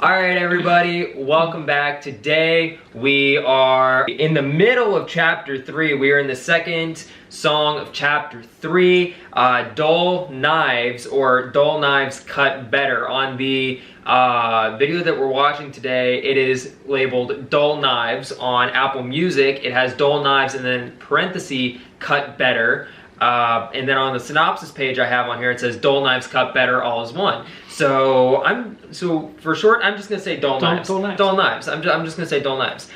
Alright everybody, welcome back. Today we are in the middle of chapter 3. We are in the second song of chapter 3, Dull Knives, or Dull Knives Cut Better. On the video that we're watching today, it is labeled Dull Knives. On Apple Music, it has Dull Knives and then parenthesis Cut Better. And then on the synopsis page I have on here, it says Dull Knives Cut Better, all is one. So for short, I'm just gonna say Dull Knives. Dull Knives. I'm just gonna say Dull Knives.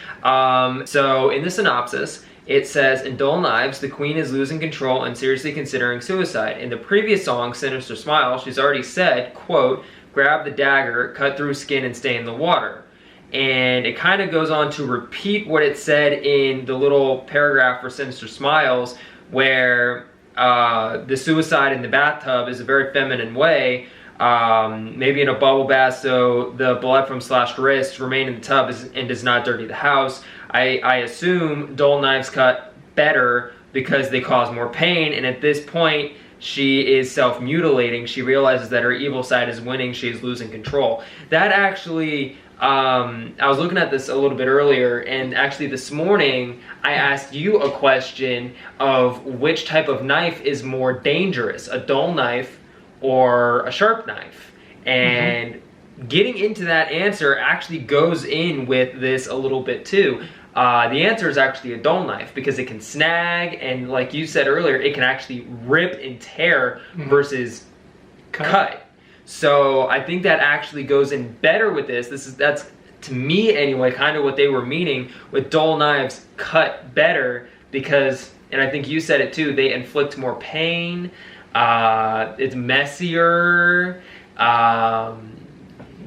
So in the synopsis, it says, in Dull Knives, the queen is losing control and seriously considering suicide. In the previous song, Sinister Smile, she's already said, quote, grab the dagger, cut through skin, and stay in the water. And it kind of goes on to repeat what it said in the little paragraph for Sinister Smiles, where the suicide in the bathtub is a very feminine way, maybe in a bubble bath so the blood from slashed wrists remain in the tub and does not dirty the house. I assume Dull Knives Cut Better because they cause more pain, and at this point she is self-mutilating. She realizes that her evil side is winning, she is losing control. That actually, I was looking at this a little bit earlier, and actually this morning I asked you a question of which type of knife is more dangerous, a dull knife or a sharp knife. And getting into that answer actually goes in with this a little bit too. The answer is actually a dull knife because it can snag, and like you said earlier, it can actually rip and tear versus cut. So I think that actually goes in better with this. That's to me anyway, kind of what they were meaning with Dull Knives Cut Better, because, and I think you said it too, they inflict more pain, it's messier,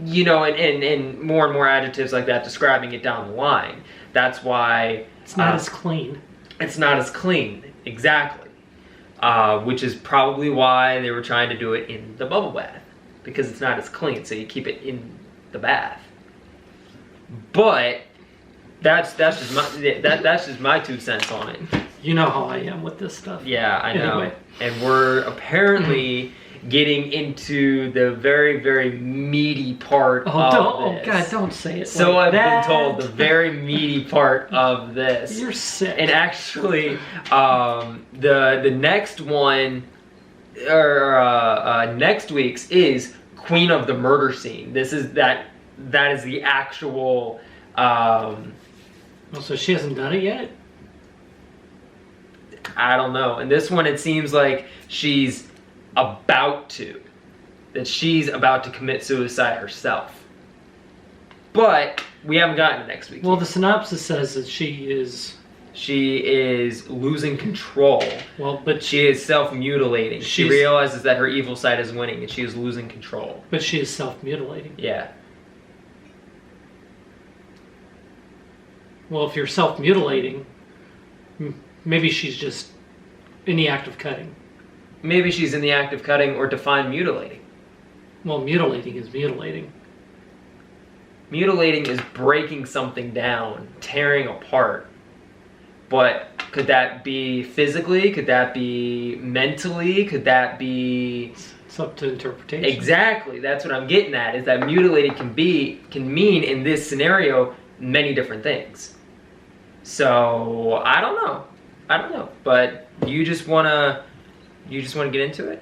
you know, and more adjectives like that describing it down the line. That's why it's not as clean. It's not as clean, exactly. Which is probably why they were trying to do it in the bubble bath, because it's not as clean, so you keep it in the bath. But that's just my 2 cents on it. You know how I am with this stuff. Yeah, I know. Anyway. And we're apparently getting into the very meaty part of this. Oh God, don't say it. So like I've been told, the very meaty part of this. You're sick. And actually, the next one, or next week's, is Queen of the Murder Scene. This is that is the actual. Oh, so she hasn't done it yet? I don't know. And this one, it seems like she's about to. That she's about to commit suicide herself. But we haven't gotten to next week. Well, the synopsis says that she is losing control. Well, but she is self-mutilating. She realizes that her evil side is winning and she is losing control. But she is self-mutilating. Yeah. Well, if you're self-mutilating, maybe she's just in the act of cutting. Maybe she's in the act of cutting, or define mutilating. Well, mutilating is mutilating. Mutilating is breaking something down, tearing apart. But could that be physically? Could that be mentally? Could that be... It's up to interpretation. Exactly. That's what I'm getting at, is that mutilating can mean in this scenario many different things. So I don't know. But you just wanna get into it?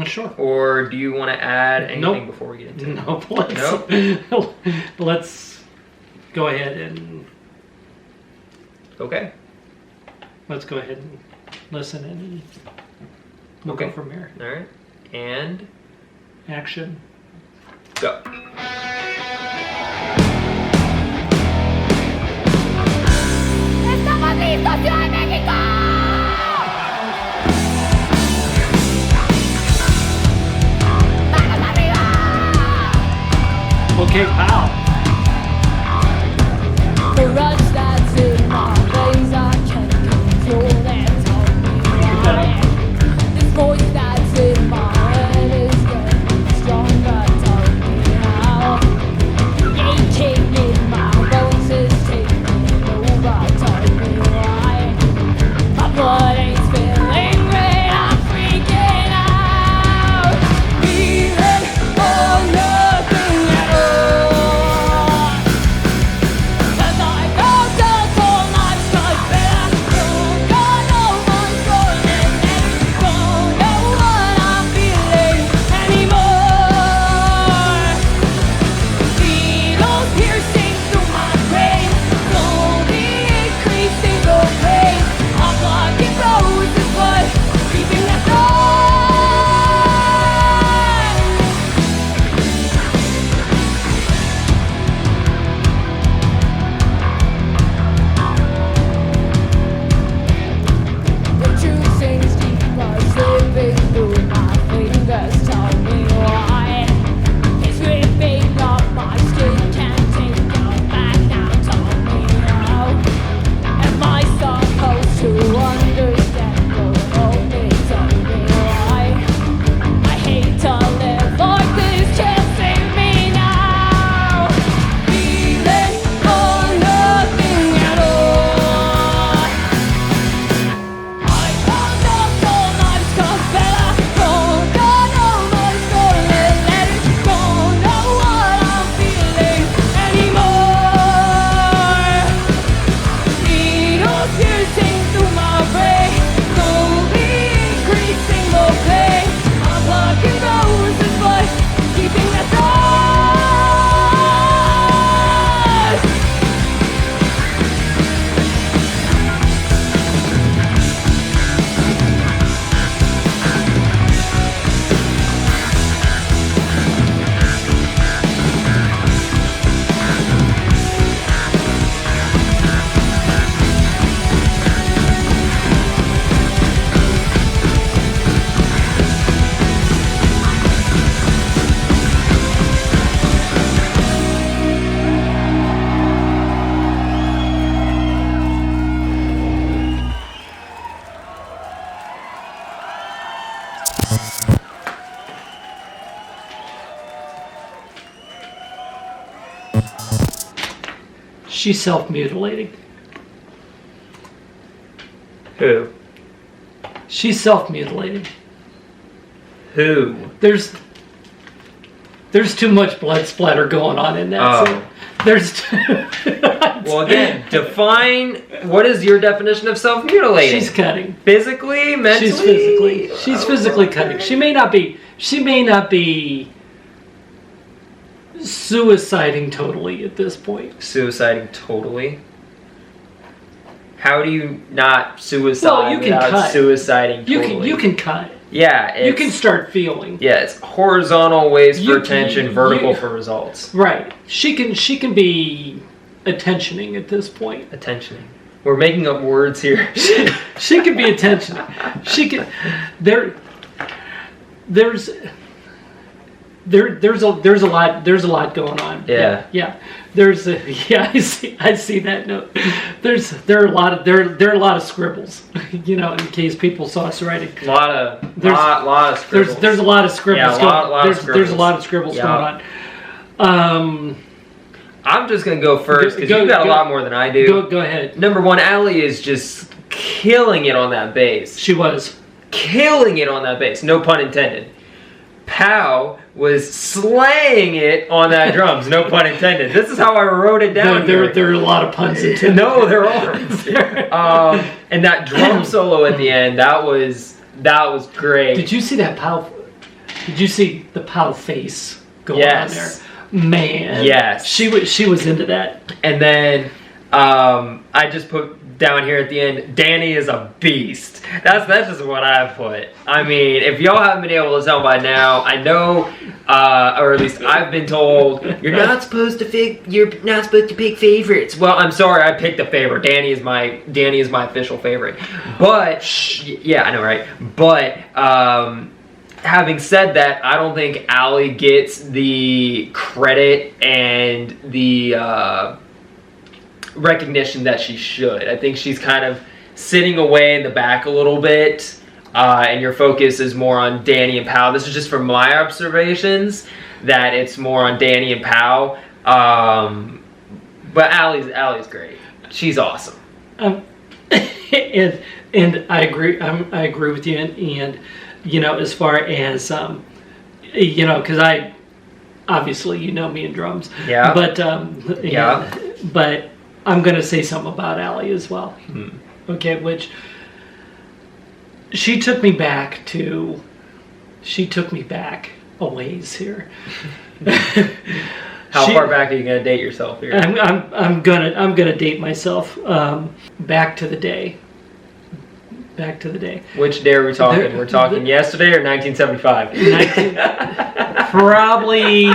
Sure. Or do you want to add anything before we get into it? Nope. Let's go ahead and... Okay. Let's go ahead and listen, and we'll go from here. All right. And... action. Go. ¡Estamos listos, Ciudad de México! ¡Manos arriba! Okay, pal. The rush that's in my veins, I can't control that. Tell me why. This voice that's in my head is getting stronger. Tell me how. Aching in my bones is taking over. Tell me why. My blood ain't spilling red. I'm freaking out. Feeling all nothing. She's self-mutilating. Who? She's self-mutilating. Who? There's too much blood splatter going on in that. Oh. So there's. Well, again, define what is your definition of self-mutilating? She's cutting. Physically, mentally. She's physically cutting. She may not be suiciding totally at this point. Suiciding totally. How do you not suicide Well, you can without cut. suiciding totally? You can cut. Yeah, You can start feeling. Yeah, it's horizontal ways for You- attention, you- vertical you- for results. Right. She can be attentioning at this point. Attentioning. We're making up words here. She can be attentioning. She can. There's a lot going on. Yeah. Yeah. I see that note. There are a lot of scribbles. You know, in case people saw us writing. A lot of scribbles. There's a lot of scribbles. Yeah, lot of there's a lot of scribbles going on. I'm just gonna go first because you've got a lot more than I do. Go ahead. Number one, Allie is just killing it on that bass. She was Killing it on that bass. No pun intended. Pow was slaying it on that drums. No pun intended. This is how I wrote it down. there are a lot of puns intended. No, there aren't. And that drum solo at the end, that was great. Did you see that Pow? Did you see the Pow face going on there? Man, yes, she was into that. And then I just put down here at the end, Danny is a beast. That's just what I put. I mean, if y'all haven't been able to tell by now, I know, or at least I've been told, you're not supposed to pick favorites. Well, I'm sorry, I picked a favorite. Danny is my official favorite. But yeah, I know, right? But having said that, I don't think Allie gets the credit and the recognition that she should. I think she's kind of sitting away in the back a little bit, and your focus is more on Danny and Pow. This is just from my observations, that it's more on Danny and Pow. But Allie's great. She's awesome. And I agree. I agree with you. And you know, as far as you know, because I obviously, you know me in drums. Yeah. But Yeah. But I'm gonna say something about Allie as well. Okay, which she took me back a ways here. How far back are you gonna date yourself here? I'm gonna date myself back to the day. Which day are we talking? We're talking yesterday or 1975? Probably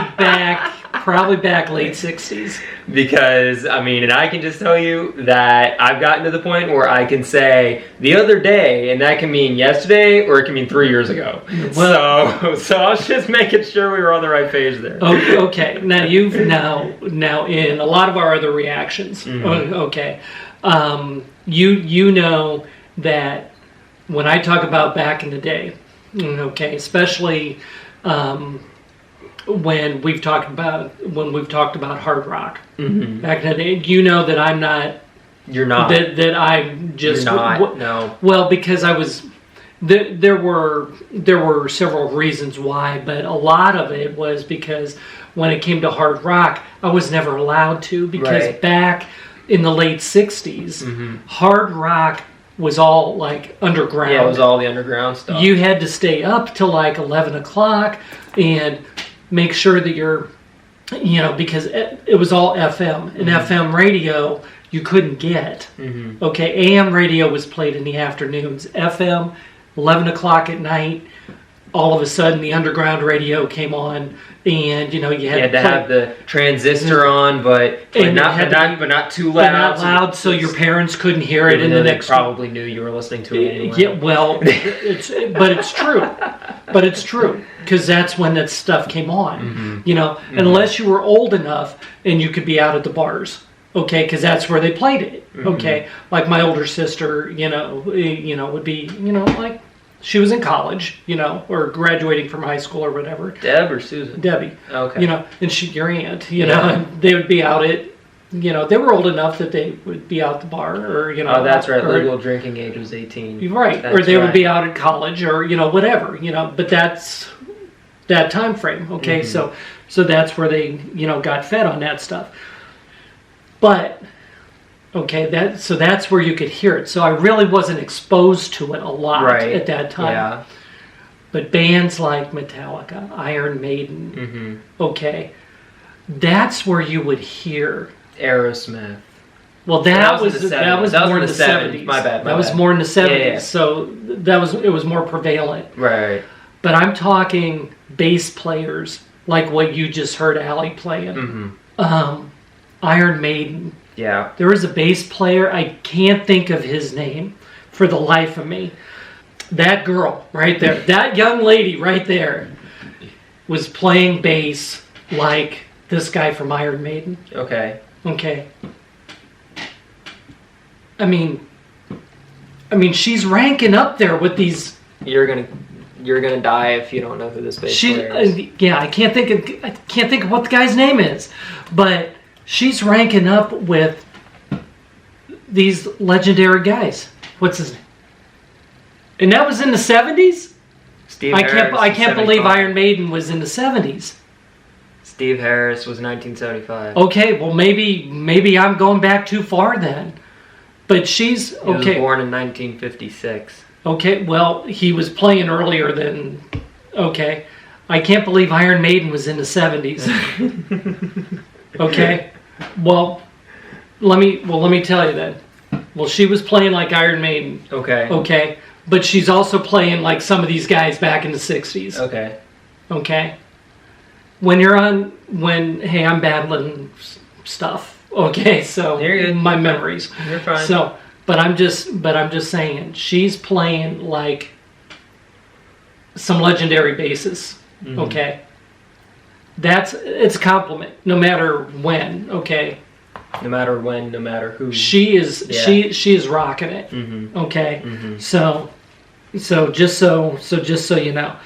back late 60s. Because, I mean, and I can just tell you that I've gotten to the point where I can say the other day, and that can mean yesterday or it can mean 3 years ago. Well, so I was just making sure we were on the right page there. Okay. Now now in a lot of our other reactions, okay, you know that when I talk about back in the day, okay, especially when we've talked about hard rock back in the day, you know that I'm not. You're not. That I'm just. You're not. No. Well, because I was. There were several reasons why, but a lot of it was because when it came to hard rock, I was never allowed to, because back in the late 60s, hard rock was all like underground. Yeah, it was all the underground stuff. You had to stay up till like 11 o'clock and make sure that you're, you know, because it was all FM. And FM radio you couldn't get. Okay, AM radio was played in the afternoons. FM, 11 o'clock at night, all of a sudden the underground radio came on, and you know you had to have the transistor on, but not too loud. But not loud, so your parents couldn't hear it in the next. Probably knew you were listening to it anyway. Yeah, well, it's true. But it's true, because that's when that stuff came on. You know, unless you were old enough and you could be out at the bars. Okay, because that's where they played it. Okay, like my older sister, you know, would be, you know, like She was in college, or graduating from high school or whatever. Deb or Susan? Debbie. Okay. And your aunt, and they would be out at, they were old enough that they would be out the bar or, Oh, that's right. Legal drinking age was 18. Right. That's or they would right. be out at college or, whatever, but that's that time frame. Okay. Mm-hmm. So that's where they, got fed on that stuff. But, okay, that's where you could hear it. So I really wasn't exposed to it a lot at that time. Yeah. But bands like Metallica, Iron Maiden, okay, that's where you would hear Aerosmith. Well, that was in the more in the 70s. My bad. That was more in the 70s. Yeah. So it was more prevalent. Right. But I'm talking bass players like what you just heard Allie playing. Iron Maiden. Yeah. There was a bass player, I can't think of his name for the life of me. That girl right there, that young lady right there was playing bass like this guy from Iron Maiden. Okay. Okay. I mean, she's ranking up there with these. You're gonna die if you don't know who this bass player is. I can't think of what the guy's name is, but she's ranking up with these legendary guys. What's his name? And that was in the 70s? Steve I Harris can't was believe 75. Iron Maiden was in the 70s. Steve Harris was 1975. Okay, well maybe I'm going back too far then. But she's He was born in 1956. Okay, well, he was playing earlier than okay. I can't believe Iron Maiden was in the 70s. Okay. Well, let me tell you then. Well, she was playing like Iron Maiden. Okay. Okay. But she's also playing like some of these guys back in the 60s. Okay. Okay. Hey, I'm battling stuff. Okay, so You're good. my memories. You're fine. So, but I'm just saying she's playing like some legendary basses. Okay. It's a compliment no matter when, okay? No matter when, no matter who. She is rocking it. Okay? So just so you know.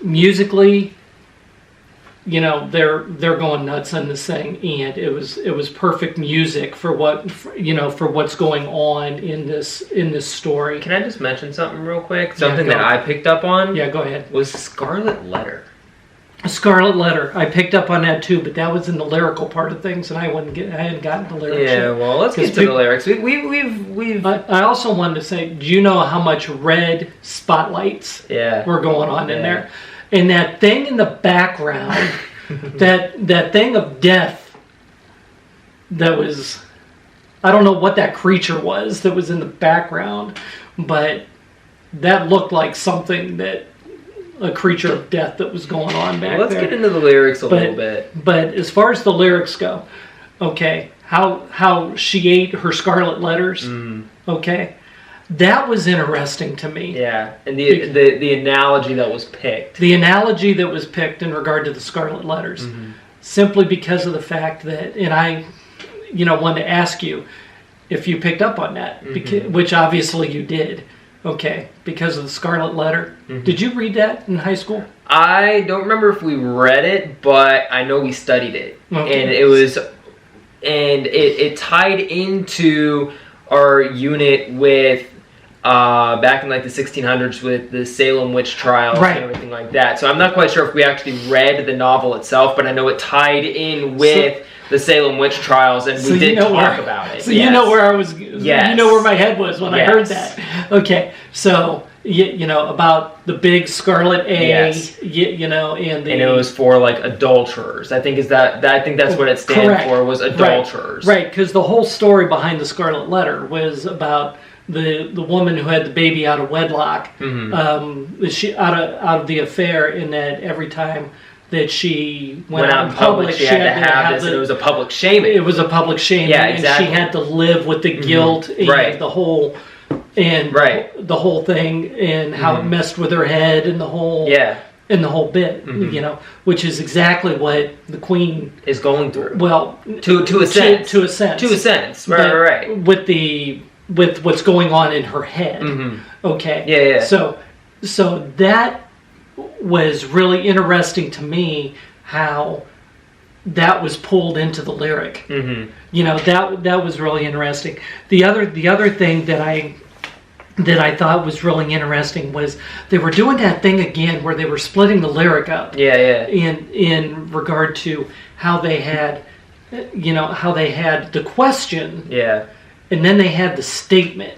Musically, they're going nuts on this thing, and it was perfect music for what's going on in this story. Can I just mention something real quick? Something that I picked up on? Yeah, go ahead. Was Scarlet Letter. Scarlet Letter. I picked up on that too, but that was in the lyrical part of things, and I hadn't gotten the lyrics. Yeah, well, let's get to the lyrics. We've. I also wanted to say, do you know how much red spotlights were going on in there? And that thing in the background, that thing of death, that was, I don't know what that creature was that was in the background, but that looked like something that. A creature of death that was going on back there. Let's get into the lyrics a little bit. But as far as the lyrics go, okay, how she ate her scarlet letters, okay, that was interesting to me. Yeah, and the analogy that was picked. The analogy that was picked in regard to the scarlet letters, simply because of the fact that, and I, wanted to ask you if you picked up on that, which obviously you did. Okay, because of the Scarlet Letter. Did you read that in high school? I don't remember if we read it, but I know we studied it. Okay. And it tied into our unit with back in like the 1600s with the Salem witch trials and everything like that. So I'm not quite sure if we actually read the novel itself, but I know it tied in with the Salem witch trials, and we did talk about it. So you know where I was. Yes. You know where my head was when I heard that. Okay, so about the big scarlet A. Yes. And it was for like adulterers. I think that's what it stands for, was adulterers. Right, because the whole story behind the Scarlet Letter was about the woman who had the baby out of wedlock. She out of the affair, in that every time that she went out in public, she had to have this, and it was a public shaming. It was a public shaming, exactly. And she had to live with the guilt and the whole the whole thing, and how it messed with her head, and the whole bit, which is exactly what the Queen is going through. Well, to a sense, right. With the with what's going on in her head. Okay. Yeah. So that was really interesting to me, how that was pulled into the lyric. You know, that was really interesting. The other thing that I thought was really interesting was they were doing that thing again where they were splitting the lyric up. In regard to how they had, how they had the question. And then they had the statement.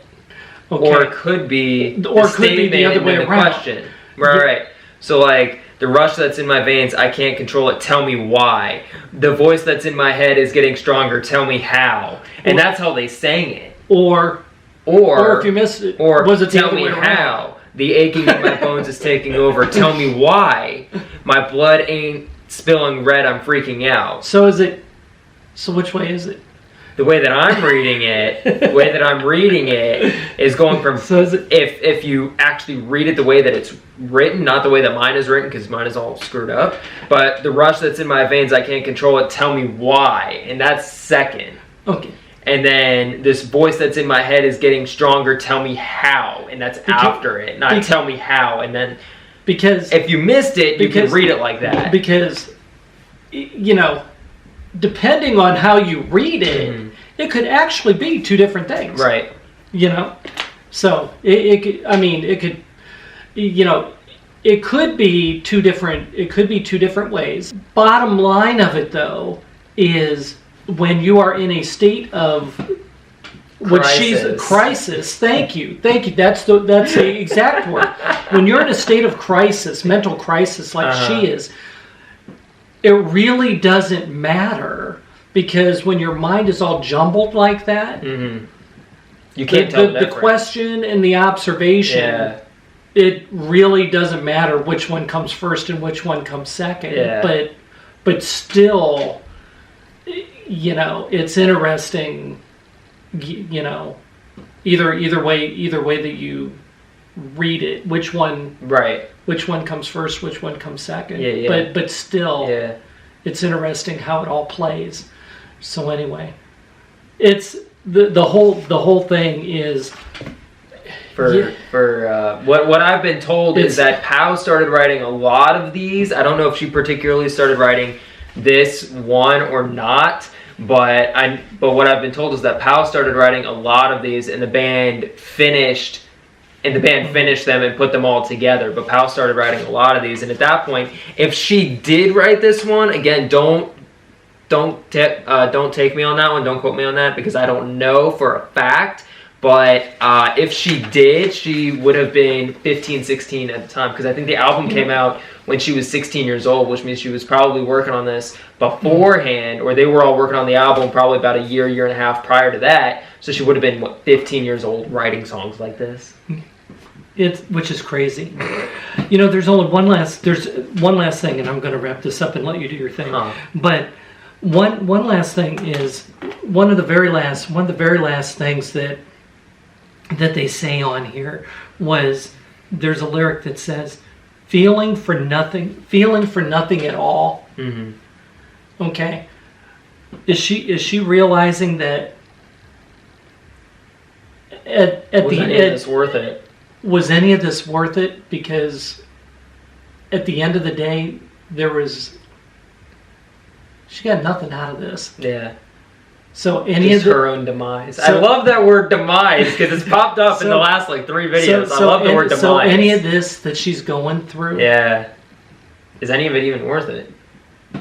Okay. Or it could be the other way around. Question. Right. So like, the rush that's in my veins, I can't control it, tell me why. The voice that's in my head is getting stronger, tell me how. And that's how they sang it. Or if you missed it, or was it tell me how. The aching in my bones is taking over, tell me why. My blood ain't spilling red, I'm freaking out. So which way is it? The way that I'm reading it, is going from, if you actually read it the way that it's written, not the way that mine is written, because mine is all screwed up, but the rush that's in my veins, I can't control it, tell me why, and that's second. Okay. And then this voice that's in my head is getting stronger, tell me how, and that's after it, not tell me how, and then, because if you missed it, you can read it like that. Because, depending on how you read it, it could actually be two different things. Right. So it could be two different ways. Bottom line of it, though, is when you are in a state of crisis. Thank you. That's the exact word. When you're in a state of crisis, mental crisis, like she is, it really doesn't matter, because when your mind is all jumbled like that, you can't tell the question and the observation. Yeah. It really doesn't matter which one comes first and which one comes second. Yeah. But still, it's interesting. Either way that you read it, which one comes first, which one comes second. But still, it's interesting how it all plays. So anyway, it's the whole thing is what I've been told is that Pow started writing a lot of these. I don't know if she particularly started writing this one or not, but what I've been told is that Pow started writing a lot of these, and the band finished them and put them all together. But Pow started writing a lot of these, and at that point, if she did write this one, again, don't take me on that one, don't quote me on that, because I don't know for a fact. But if she did, she would have been 15, 16 at the time, because I think the album came out when she was 16 years old, which means she was probably working on this beforehand, or they were all working on the album probably about a year and a half prior to that. So she would have been 15 years old writing songs like this. Which is crazy. There's one last thing, and I'm going to wrap this up and let you do your thing. But one last thing is one of the very last things that they say on here was, there's a lyric that says, feeling for nothing at all. Okay. Is she realizing that at the end, this worth it? Was any of this worth it? Because at the end of the day, she got nothing out of this. Yeah. So her own demise. I love that word demise, because it's popped up in the last 3 videos. I love the word demise. So any of this that she's going through, is any of it even worth it?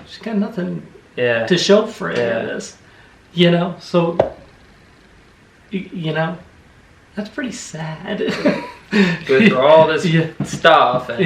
She's got nothing to show for any of this. So that's pretty sad. Go through all this stuff. And,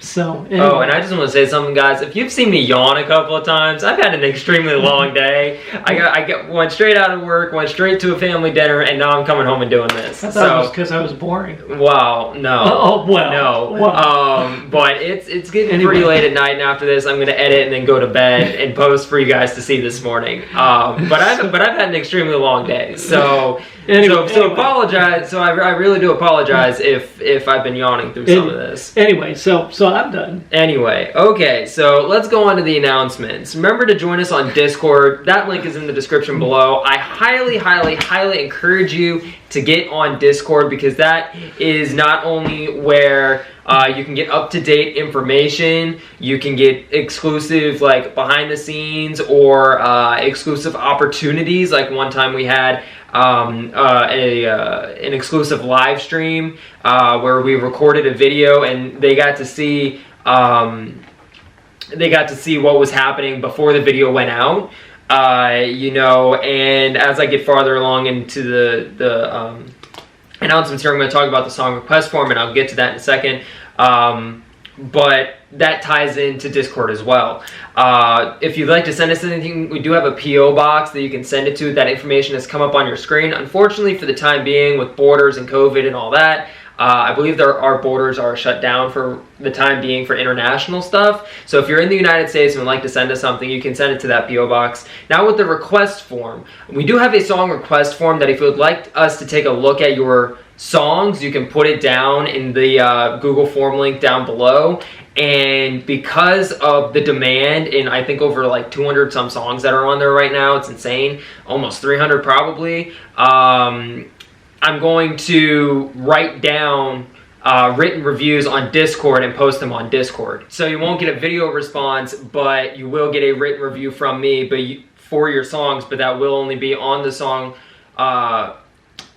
So, anyway. Oh, and I just want to say something, guys. If you've seen me yawn a couple of times, I've had an extremely long day. I went straight out of work, went straight to a family dinner, and now I'm coming home and doing this. I thought it was because I was boring. Well, no. No. But it's getting pretty late at night, and after this, I'm going to edit and then go to bed and post for you guys to see this morning. But I've had an extremely long day. So apologize. So I really do apologize if I've been yawning through some of this. Anyway, so I'm done. Anyway, okay, so let's go on to the announcements. Remember to join us on Discord. That link is in the description below. I highly, highly, highly encourage you to get on Discord, because that is not only where you can get up-to-date information, you can get exclusive, like, behind-the-scenes or exclusive opportunities. Like one time we had an exclusive live stream where we recorded a video, and they got to see what was happening before the video went out. You know, and as I get farther along into the announcements here, I'm going to talk about the song request form, and I'll get to that in a second. But that ties into Discord as well. If you'd like to send us anything, we do have a P.O. box that you can send it to. That information has come up on your screen. Unfortunately, for the time being, with borders and COVID and all that, I believe our borders are shut down for the time being for international stuff. So if you're in the United States and would like to send us something, you can send it to that P.O. box. Now with the request form, we do have a song request form that if you would like us to take a look at your songs, you can put it down in the Google form link down below. And because of the demand, and I think over like 200 some songs that are on there right now, it's insane, almost 300 probably, I'm going to write down written reviews on Discord and post them on Discord. So you won't get a video response, but you will get a written review from me for your songs, but that will only be on the song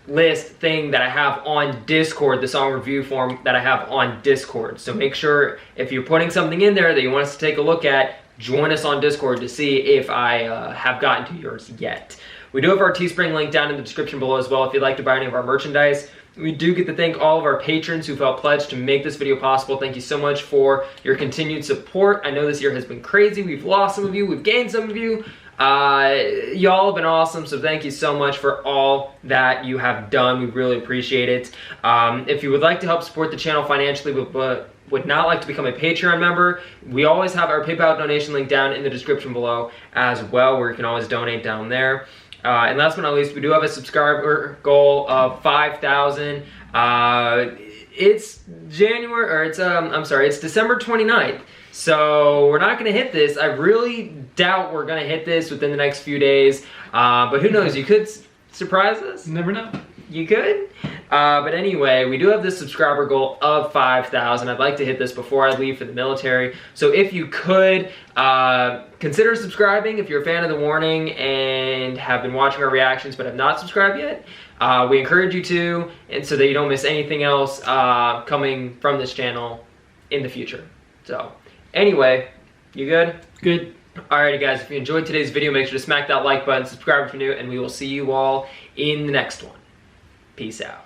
list thing that I have on Discord, the song review form that I have on Discord. So make sure if you're putting something in there that you want us to take a look at, join us on Discord to see if I have gotten to yours yet. We do have our Teespring link down in the description below as well if you'd like to buy any of our merchandise. We do get to thank all of our patrons who've helped pledge to make this video possible. Thank you so much for your continued support. I know this year has been crazy. We've lost some of you, we've gained some of you. Y'all have been awesome, so thank you so much for all that you have done. We really appreciate it. If you would like to help support the channel financially but would not like to become a Patreon member, we always have our PayPal donation link down in the description below as well, where you can always donate down there. And last but not least, we do have a subscriber goal of 5,000. It's December 29th. So we're not going to hit this. I really doubt we're going to hit this within the next few days. But who knows? You could surprise us. Never know. You could. But anyway, we do have this subscriber goal of 5,000. I'd like to hit this before I leave for the military. So if you could, consider subscribing if you're a fan of The Warning and have been watching our reactions but have not subscribed yet. We encourage you to, and so that you don't miss anything else coming from this channel in the future. So anyway, you good? Good. Alrighty guys, if you enjoyed today's video, make sure to smack that like button, subscribe if you're new, and we will see you all in the next one. Peace out.